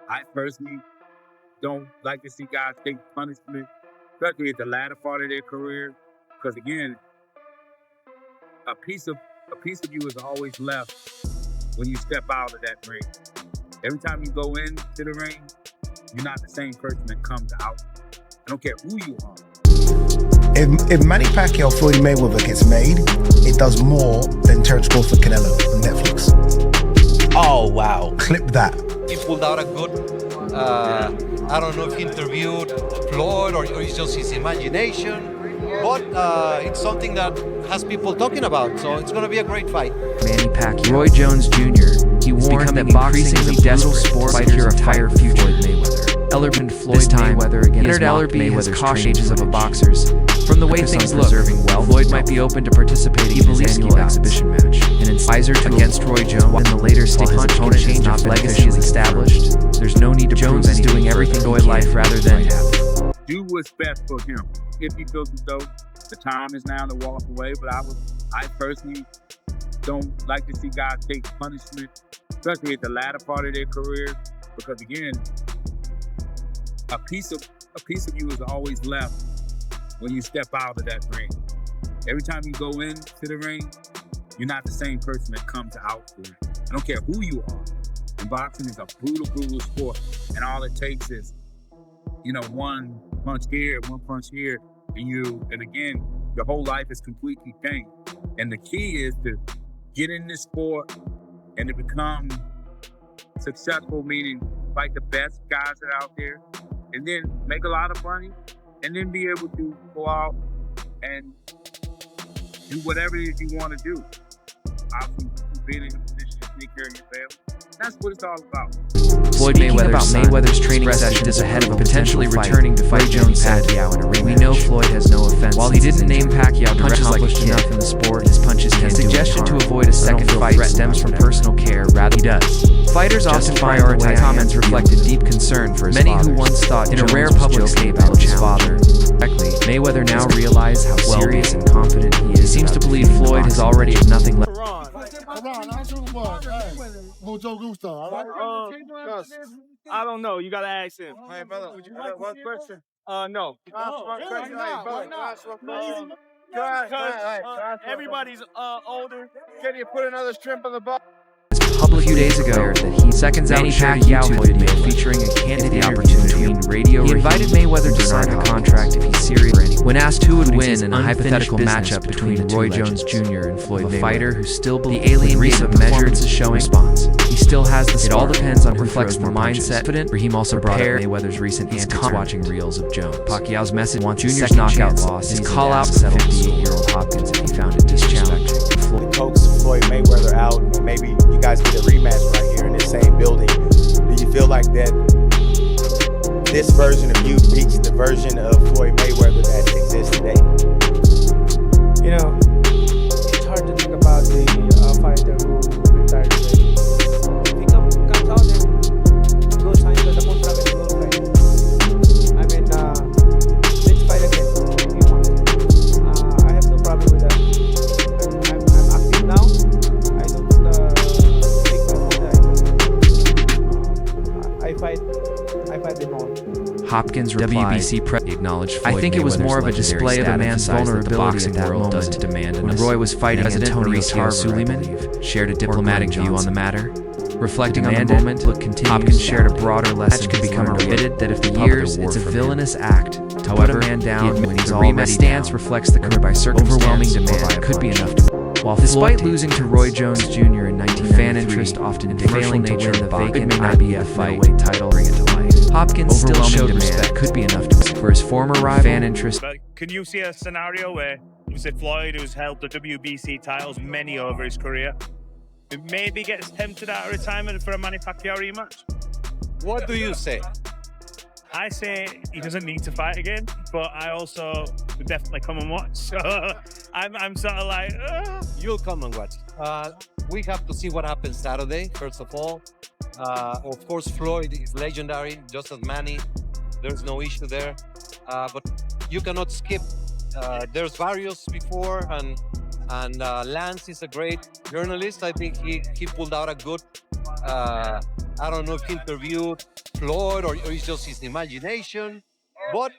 I personally don't like to see guys take punishment, especially at the latter part of their career, because again, a piece of you is always left when you step out of that ring. Every time you go into the ring, you're not the same person that comes out. I don't care who you are. If Manny Pacquiao Floyd Mayweather gets made, it does more than Terence Crawford Canelo on Netflix. Oh wow! Clip that. He pulled out a good. I don't know if he interviewed Floyd or it's just his imagination, but it's something that has people talking about. So it's going to be a great fight. Manny Pacquiao, Roy Jones Jr. He warned that boxing is a brutal sport. Fighters entire future. Floyd Mayweather. Ellerbe and Floyd Mayweather against Leonard Ellerbe has cautioned stages of a boxers. From the way things look, Floyd might be open to participating in his annual exhibition match. An advisor against Roy Jones in the later stage. His opponent has not legacy is established. There's no need to Jones is doing everything Floyd life rather than do what's best for him. If he feels as though the time is now to walk away, but I personally don't like to see guys take punishment, especially at the latter part of their career, because again, a piece of you is always left when you step out of that ring. Every time you go into the ring, you're not the same person that comes out for it. I don't care who you are. And boxing is a brutal sport, and all it takes is, one punch here, and again, your whole life is completely changed. And the key is to get in this sport and to become successful, meaning fight the best guys that are out there, and then make a lot of money, and then be able to go out and do whatever it is you want to do. Obviously, being in a position to take care of your family. That's what it's all about. Floyd Mayweather's training session is ahead of a potentially returning to fight Jones Pacquiao in a rematch. We know Floyd has no offense. While he didn't name Pacquiao to accomplish enough in the sport, his punches can do suggestion to avoid a second fight stems from personal care rather he does. Fighters often prioritize comments reflected deep concern for his father. Many who once thought in a rare public statement about his father. Mayweather now realizes how serious and confident he is. He seems to believe Floyd has already nothing left. I don't know. You gotta ask him. Hey, brother, would you like one question? No. Everybody's older. Can you put another shrimp on the box? A few days ago that he seconds Manny Pacquiao video featuring a candid opportunity between radio. He invited Mayweather to sign a contract if he's serious. When asked who would win in a hypothetical matchup between Roy Jones Jr. and Floyd Mayweather, a fighter who still believes the alien recent measures is showing response. He still has the spark. It all depends on who reflects the mindset. Raheem also brought up Mayweather's recent antics watching reels of Jones. Pacquiao's message wants Jr.'s knockout loss. His call out to 58-year-old Hopkins if he found it disrespectful. Coax Floyd Mayweather out, and maybe you guys get a rematch right here in this same building. Do you feel like that this version of you beats the version of Floyd Mayweather that exists today? It's hard to think about the fighter who retired today. If he comes out and goes sign the contract and will fight. Let's fight again if he wants. I have no problem with that. I'm active now. I don't take my phone. I fight them all. Hopkins replied, WBC acknowledged Floyd I think it was more of a display of a man's vulnerability at that moment doesn't demand when Roy was fighting Antonio Suleiman shared a diplomatic view on the matter. Reflecting on the moment, Hopkins shared a broader lesson could become admitted that if the years, it's a villainous act. However, man down when he's already stance reflects the current by overwhelming demand could be enough to. While despite losing to Roy Jones Jr. in 1993, fan interest often failing to win the vacant IBF middleweight title, bring it to life. Hopkins still showed respect could be enough to for his former rival. Fan interest. But can you see a scenario where you say Floyd, who's held the WBC titles many over his career, who maybe gets tempted out of retirement for a Manny Pacquiao rematch? What do you say? I say he doesn't need to fight again, but I also would definitely come and watch. So I'm sort of like, You'll come and watch. We have to see what happens Saturday, first of all. Of course, Floyd is legendary, just as Manny. There's no issue there. But you cannot skip. There's Barrios before, and Lance is a great journalist. I think he pulled out a good I don't know if he interviewed Floyd or it's just his imagination, but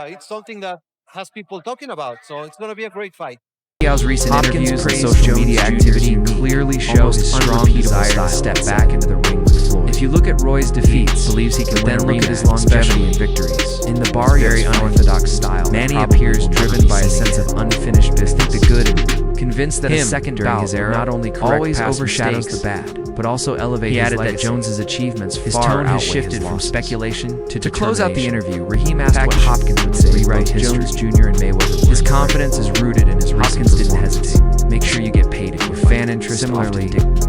it's something that has people talking about. So it's going to be a great fight. Pacquiao's recent interviews and social media activity clearly show his strong desire to step back into the ring with Floyd. If you look at Roy's defeats, believes he can then look at his longevity and victories. In the Barrios very unorthodox style, Manny appears driven by a sense of unfinished business, the good in him, convinced that a second during his era not only always overshadows the bad, but also elevates. He added that Jones's achievements his tone has shifted from speculation to determination. To close out the interview, Raheem asked what Hopkins would say rewrite Jones Jr. and Mayweather. His confidence is rooted in his Hopkins didn't hesitate. Make sure you get paid if your fan interest. Similarly,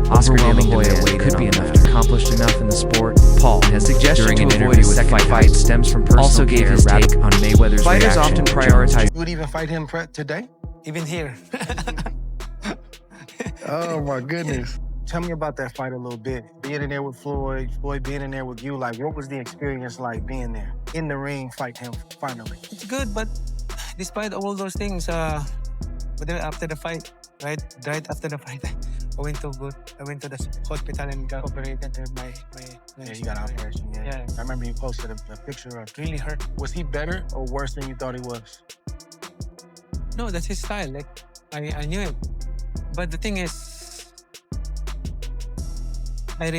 Oscar De La Hoya could be enough to accomplish enough in the sport. Paul has suggested during an interview with second fight stems from personal also gave his take on Mayweather's fighters often prioritize. You would even fight him today? Even here. Oh my goodness. Tell me about that fight a little bit. Being in there with Floyd being in there with you, like what was the experience like being there? In the ring, fight him finally. It's good, but despite all those things, but then after the fight, right after the fight, I went to the hospital and got operated. Yeah, you got an operation, yeah. I remember you posted a picture of it. Really hurt. Was he better or worse than you thought he was? No, that's his style. Like I knew it. But the thing is, I'm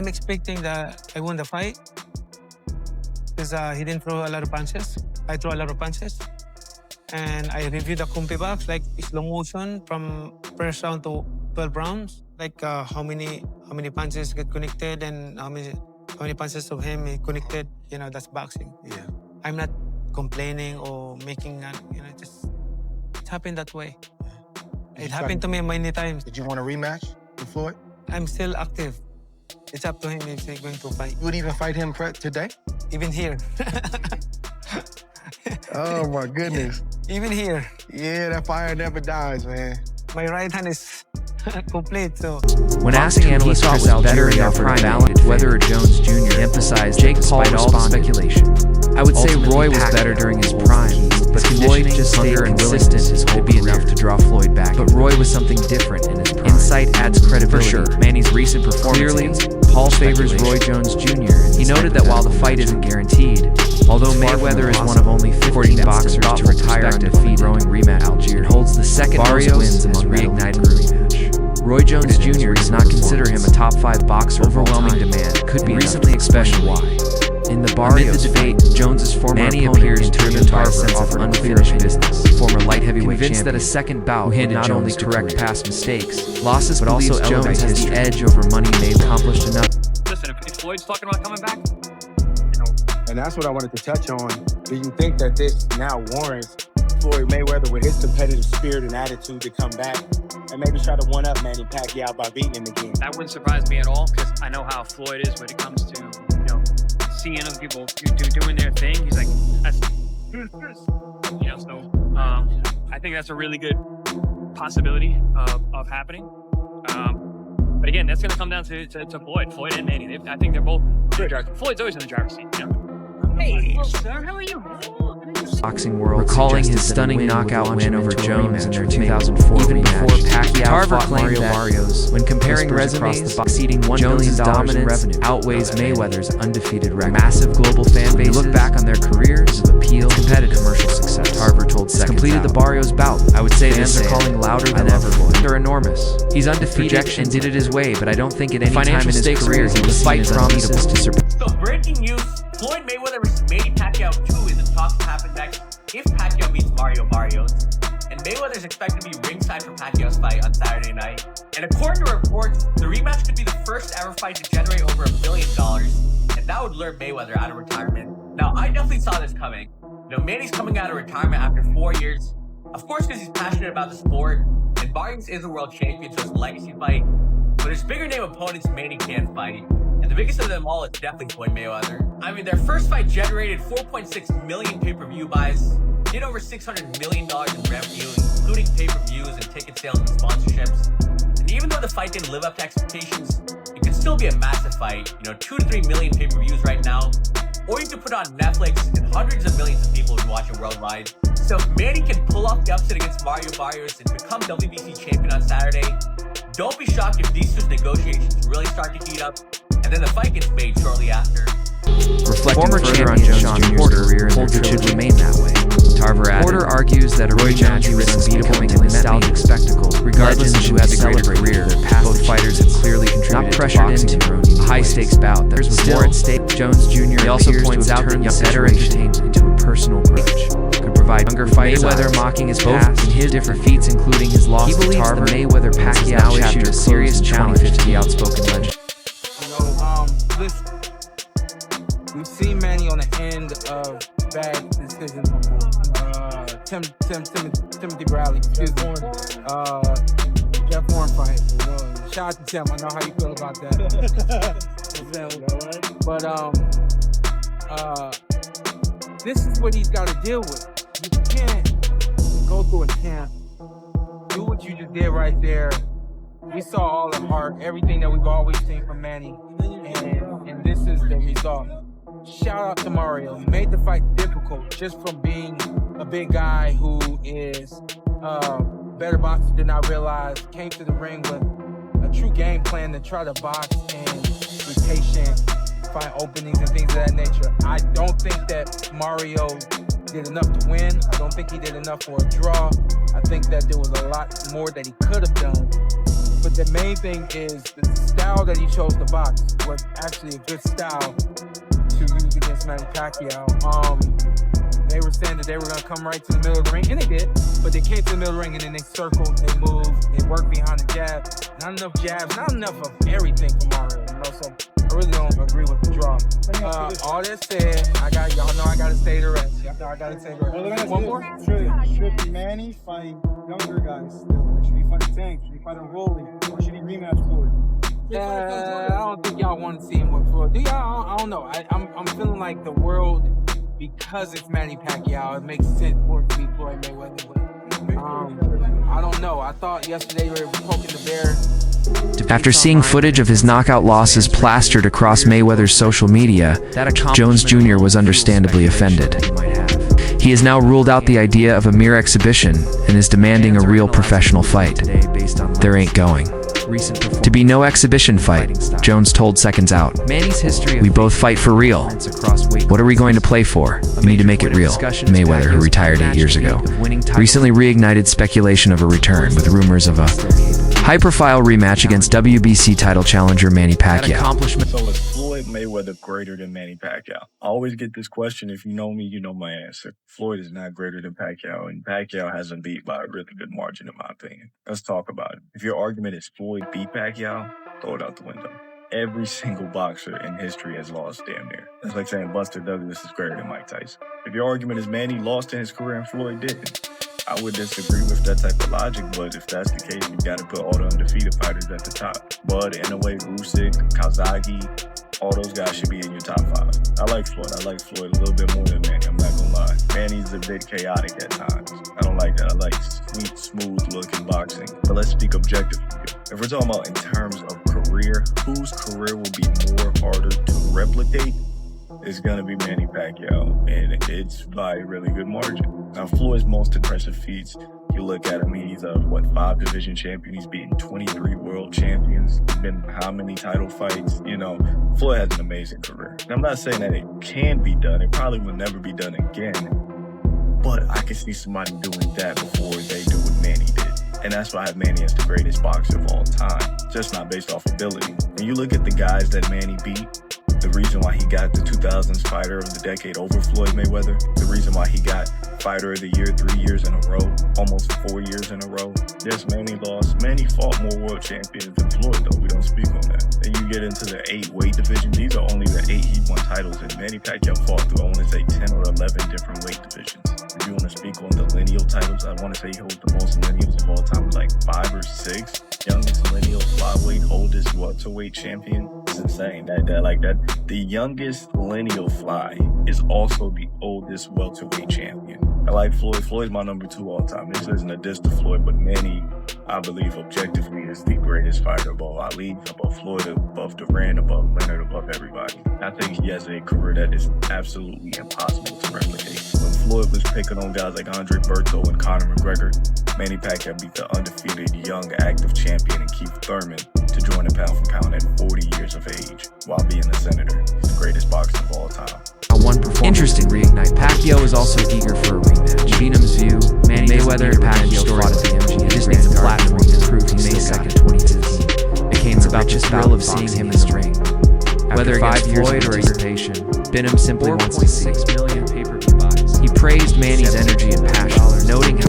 expecting that I won the fight because he didn't throw a lot of punches. I threw a lot of punches. And I reviewed the compi box, like slow motion from first round to 12 rounds. Like how many punches get connected and how many punches of him he connected. You know, that's boxing. Yeah. I'm not complaining or making, just it happened that way. It happened to me many times. Did you want a rematch with Floyd? I'm still active. It's up to him if he's going to fight. You would even fight him today? Even here. Oh my goodness. Even here. Yeah, that fire never dies, man. My right hand is complete, so. When asking analyst Chris Algieri in their prime balance whether or Jones Jr. emphasized Jake Paul all the speculation. I would say Roy was better during his prime, but Floyd just hunger and willingness would be enough to draw Floyd back. But Roy was something different in his prime. Insight adds credibility. For sure, Manny's recent performance. Clearly, Paul favors Roy Jones Jr. He noted that while the fight isn't guaranteed, although Mayweather is one of only 15 boxers to retire undefeated, growing rematch Algieri holds the second most wins among reignited rematch. Roy Jones Jr. does not consider him a top 5 boxer. Overwhelming demand could be recently expressed why. In the Barrios debate, Jones's former Manny appears driven by a sense of unfinished business. Former light heavyweight convinced that a second bout would not only correct past mistakes, losses, but also Jones has the edge over money made accomplished enough. Listen, if Floyd's talking about coming back, And that's what I wanted to touch on. Do you think that this now warrants Floyd Mayweather with his competitive spirit and attitude to come back and maybe try to one-up Manny Pacquiao by beating him again? that wouldn't surprise me at all because I know how Floyd is when it comes to, seeing other people doing their thing. He's like, that's, so I think that's a really good possibility of happening. But again, that's going to come down to Floyd and Manny. I think they're both. Floyd's always in the driver's seat. Hey, sir, how are you? Boxing world, recalling his stunning knockout win over Jones in their 2004 even before Pacquiao fought Mario Barrios. When comparing resumes, exceeding $1 million dominance outweighs Mayweather's undefeated record. Massive global fan base. Look back on their careers of appeal, competitive commercial success. Tarver told Second completed the Barrios bout. I would say fans are calling louder than ever. They're enormous. He's undefeated and did it his way, but I don't think at any time in his career he was fight promises to surpass. So breaking news: Floyd Mayweather versus Manny Pacquiao 2 in the talks to happen next if Pacquiao beats Mario Barrios. And Mayweather is expected to be ringside for Pacquiao's fight on Saturday night. And according to reports, the rematch could be the first ever fight to generate over $1 billion. And that would lure Mayweather out of retirement. Now, I definitely saw this coming. Manny's coming out of retirement after 4 years. Of course, because he's passionate about the sport. And Barrios is a world champion, so it's a legacy fight. But there's bigger name opponents Manny can fight. And the biggest of them all is definitely Floyd Mayweather. I mean, their first fight generated 4.6 million pay-per-view buys, did over $600 million in revenue, including pay-per-views and ticket sales and sponsorships. And even though the fight didn't live up to expectations, it could still be a massive fight. 2 to 3 million pay-per-views right now. Or you could put on Netflix and hundreds of millions of people would watch it worldwide. So if Manny can pull off the upset against Mario Barrios and become WBC champion on Saturday, Don't be shocked if these two negotiations really start to heat up, and then the fight gets made shortly after. Reflecting further on Jones Jr.'s career, holds it should remain that way. Tarver added, Porter argues that a rematch risks becoming a nostalgic spectacle, regardless of who had the greater career. Both fighters have clearly contributed to boxing a high-stakes bout. There's more at stake. Jones Jr. He also points out that better entertainment into a personal grudge could provide younger fighters. Mayweather mocking his past in his different feats, including his loss to Tarver. Mayweather Pacquiao now issued a serious challenge to the outspoken legend. Listen. We've seen Manny on the end of bad decisions before. Timothy Bradley, excuse me. Jeff Warren fight. Shout out to Tim. I know how you feel about that. But this is what he's got to deal with. You can't go through a camp, do what you just did right there. We saw all the heart, everything that we've always seen from Manny, and this is the result. Shout out to Mario. He made the fight difficult just from being a big guy who is a better boxer than I realized. Came to the ring with a true game plan to try to box and be patient, find openings and things of that nature. I don't think that Mario did enough to win. I don't think he did enough for a draw. I think that there was a lot more that he could have done. But the main thing is the style that he chose to box was actually a good style to use against Manny Pacquiao. They were saying that they were going to come right to the middle of the ring, and they did. But they came to the middle of the ring, and then they circled, they moved, they worked behind the jab. Not enough jabs, not enough of everything for Mario, you know? So I really don't agree with the draw. All that said, y'all know I got to say the rest. Y'all know I got to say the rest. One more? Should Manny fight younger guys still? Should he fight Tank? Should he fight a Rolly? Or should he rematch Floyd? I don't think y'all want to see him with Floyd. Do y'all? I don't know. I'm feeling like the world, because it's Manny Pacquiao, it makes sense for it to be Floyd Mayweather. I don't know. I thought yesterday we were poking the bear. After seeing footage of his knockout losses plastered across Mayweather's social media, Jones Jr. was understandably offended. He has now ruled out the idea of a mere exhibition and is demanding a real professional fight. There ain't going to be no exhibition fight, Jones told Seconds Out. We both fight for real. What are we going to play for? We need to make it real. Mayweather, who retired 8 years ago, recently reignited speculation of a return with rumors of a high-profile rematch against WBC title challenger Manny Pacquiao. So is Floyd Mayweather greater than Manny Pacquiao? I always get this question. If you know me, you know my answer. Floyd is not greater than Pacquiao, and Pacquiao has him beat by a really good margin, in my opinion. Let's talk about it. If your argument is Floyd beat Pacquiao, throw it out the window. Every single boxer in history has lost damn near. That's like saying Buster Douglas is greater than Mike Tyson. If your argument is Manny lost in his career and Floyd didn't, I would disagree with that type of logic, but if that's the case, you got to put all the undefeated fighters at the top. Bud, Inoue, Usyk, Kazagi, all those guys should be in your top 5. I like Floyd. I like Floyd a little bit more than Manny. I'm not gonna lie. Manny's a bit chaotic at times. I don't like that. I like sweet, smooth-looking boxing. But let's speak objectively. If we're talking about in terms of career, whose career will be more harder to replicate? It's going to be Manny Pacquiao, and it's by a really good margin. Now, Floyd's most impressive feats, you look at him, he's a, 5 division champion. He's beaten 23 world champions. He's been how many title fights? You know, Floyd has an amazing career. And I'm not saying that it can be done. It probably will never be done again. But I can see somebody doing that before they do what Manny did. And that's why I have Manny as the greatest boxer of all time, just not based off ability. When you look at the guys that Manny beat, the reason why he got the 2000s Fighter of the Decade over Floyd Mayweather, the reason why he got Fighter of the Year 3 years in a row, almost 4 years in a row. Yes, Manny lost. Manny fought more world champions than Floyd, though. We don't speak on that. Then you get into the 8 weight division. These are only the 8 he won titles in. Manny Pacquiao fought through, I want to say, 10 or 11 different weight divisions. If you want to speak on the lineal titles, I want to say he holds the most lineals of all time, like 5 or 6. Youngest lineal flyweight, oldest welterweight champion. It's insane. The youngest lineal fly is also the oldest welterweight champion. I like Floyd. Floyd's my number 2 all time. This isn't a diss to Floyd, but Manny, I believe objectively, is the greatest fighter above Ali, above Floyd, above Durant, above Leonard, above everybody. I think he has a career that is absolutely impossible to replicate. When Floyd was picking on guys like Andre Berto and Conor McGregor, Manny Pacquiao beat the undefeated young active champion and Keith Thurman to join the pound for pound at 40 years of age while being a senator. He's the greatest boxer of all time. Interest in Reignite. Pacquiao is also eager for a rematch. In Beanham's view, Manny Mayweather and Pacquiao fought at the MGM. Just needs a platform to prove he May 2nd, 2015. McCain's about the thrill of seeing him in the ring. Whether against Floyd or anticipation, Beanham simply wants to see 6 million pay-per-view buys. He praised Manny's energy and passion, noting how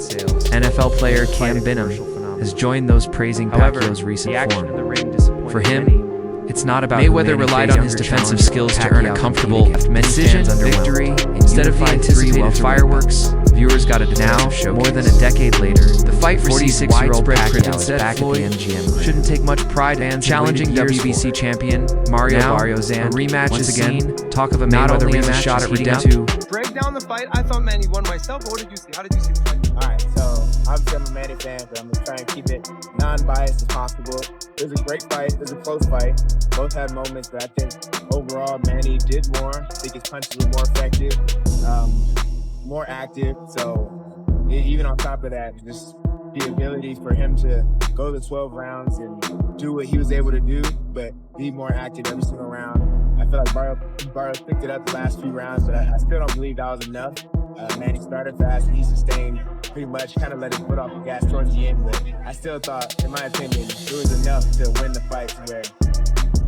NFL player Cam Beanham has joined those praising Pacquiao's recent form. For him, it's not about Mayweather relied on his defensive skills to earn a comfortable decision victory instead of the anticipated fireworks. Viewers got it now, more than a decade later. The fight for 46-year-old Pacquiao is back at the MGM. Shouldn't take much pride in challenging WBC champion Mario Barrios, and a rematch is again. Talk of a Mayweather rematch shot at redemption. Break down the fight. I thought Manny won myself, but what did you see? How did you see the fight? All right, so obviously I'm a Manny fan, but I'm gonna try and keep it non-biased as possible. It was a great fight. It was a close fight. Both had moments, but I think overall Manny did more. I think his punches were more effective, more active. So even on top of that, just the ability for him to go the 12 rounds and do what he was able to do, but be more active every single round. I feel like Barrios picked it up the last few rounds, but I still don't believe that was enough. Manny started fast and he sustained pretty much, kind of let his foot off the gas towards the end, but I still thought, in my opinion, it was enough to win the fight to where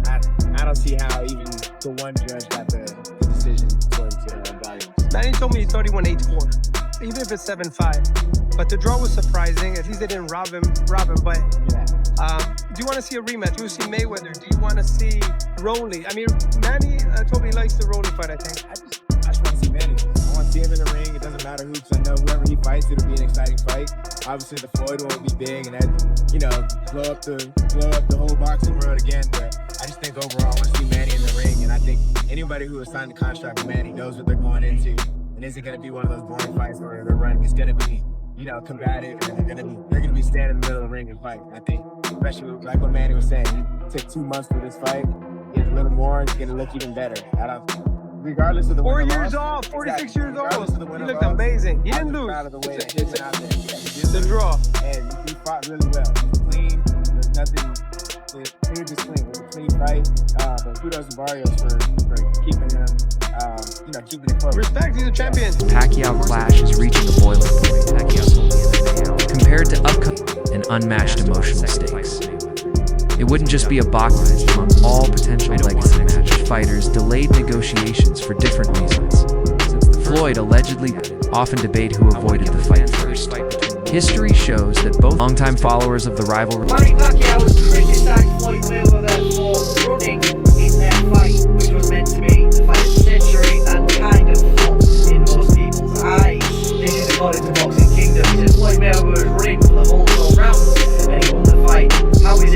I don't see how even the one judge got the decision towards Barrios. Manny told me he thought he won 8-4, even if it's 7-5. But the draw was surprising. At least they didn't rob him. But yeah. Do you want to see a rematch? Do you see Mayweather? Do you want to see Rolly? I mean, Manny told me he likes the Rolly fight, I think. I just want to see Manny. I want to see him in the ring. It doesn't matter who, because I know whoever he fights, it'll be an exciting fight. Obviously, the Floyd one will be big, and that, blow up the whole boxing world again. But I just think overall, I want to see Manny in the ring, and I think anybody who has signed a contract with Manny knows what they're going into. And is it going to be one of those boring fights where they're running? It's going to be, combative, and they're going to be standing in the middle of the ring and fight. I think, especially like what Manny was saying, it took 2 months for this fight. Get a little more, it's going to look even better. Regardless of the 4 years old, 46 years old. He looked amazing. He didn't lose. Proud of the way that he went out there. The draw. And he fought really well. It was clean. There's nothing. Clean, just clean. It was a clean fight. But kudos to Barrios for keeping him, keeping it close. Respect, he's a champion. Pacquiao clash is reaching a boiling point. Pacquiao's compared to upcoming and unmatched emotional stakes. It wouldn't just be a boxing among all potential legacy match fighters delayed negotiations for different reasons. Floyd allegedly often debate who avoided the fight first. History shows that both longtime followers of the rivalry. Manny Pacquiao has criticized Floyd Mayweather for running in their fight, which was meant to be the fight of the century and kind of flopped in most people's eyes. This is according to Boxing Kingdom. He says Floyd Mayweather was running for the whole 12 rounds and he won the fight. How is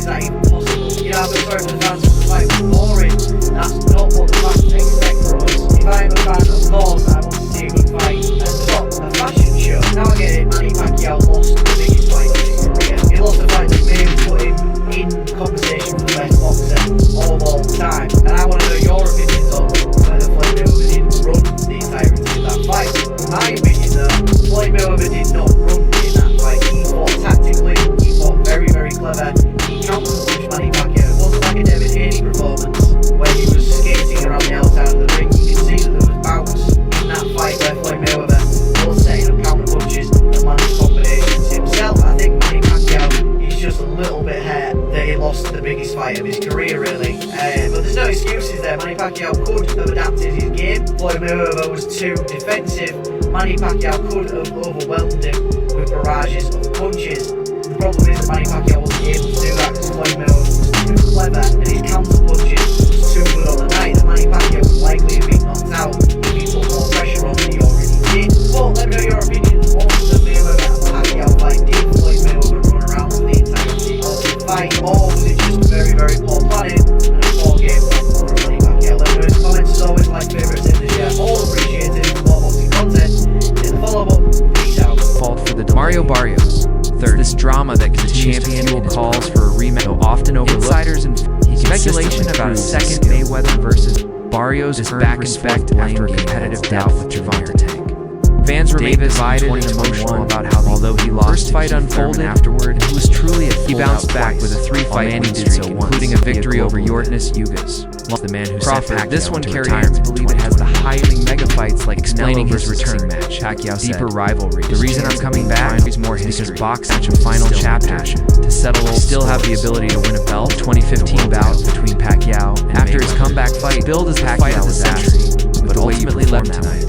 that even possible? I've been sorry for the fans, the fight was boring. That's not what the fans expect from us. If I'm a fan, of course, I want to see a good fight and not a fashion show. Now I get it, Manny Pacquiao lost the biggest fight of his career. He lost the fight that may have put him in conversation for the best boxer of all time. And I want to know your opinions on whether Floyd Mayweather didn't run the entirety of that fight. My opinion though, Floyd Mayweather did not run in that fight. He fought tactically, he fought very, very clever. He counter-punched Manny Pacquiao. It wasn't like a David Haney performance where he was skating around the outside of the ring. You can see that there was bounce in that fight where Floyd Mayweather was setting up counter-punches and Manny's combinations himself. I think Manny Pacquiao is just a little bit hurt that he lost the biggest fight of his career, really. But there's no excuses there. Manny Pacquiao could have adapted his game. Floyd Mayweather was too defensive. Manny Pacquiao could have overwhelmed him with barrages of punches. The problem is that Manny Pacquiao wasn't able to do that because Floyd Mayweather was too clever and his counter-punches was too good on the night. And Manny Pacquiao would likely have been knocked out if he put more pressure on than he already did. But let me know your opinion on the Mayweather and Pacquiao fight. Did Floyd Mayweather run around for the entirety of the fight, or was it just very, very poor planning and a poor game plan from Manny Pacquiao? Let me know in the comments. As always, like, favourites, in the share, all appreciated. More boxing content. Hit the follow button. Peace out. Fault for the Mario Barrios. Third, this drama that continues to fuel calls for a rematch, though often overlooked. Insiders and speculation about a second Mayweather Mayweather versus Barrios is back and forth after a competitive bout with Gervonta Tank. Fans remain divided and emotional about how although he lost first fight unfolded afterward, he was truly he bounced back with a 3-fight win streak, including a victory over Yordenis Ugas. The man who Crawford, this one carries believe it has the highly mega fights like explaining his return match. Pacquiao said, deeper rivalries. The reason I'm coming back is more history because boxing such a final chapter to settle. Still have the ability to win a belt. 2015 bout between Pacquiao and after his comeback fight, billed as Pacquiao was century, but ultimately left tonight.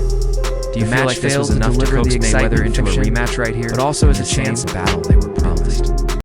Do you feel like this was enough to coax Mayweather into a rematch right here? But also as a chance battle, they were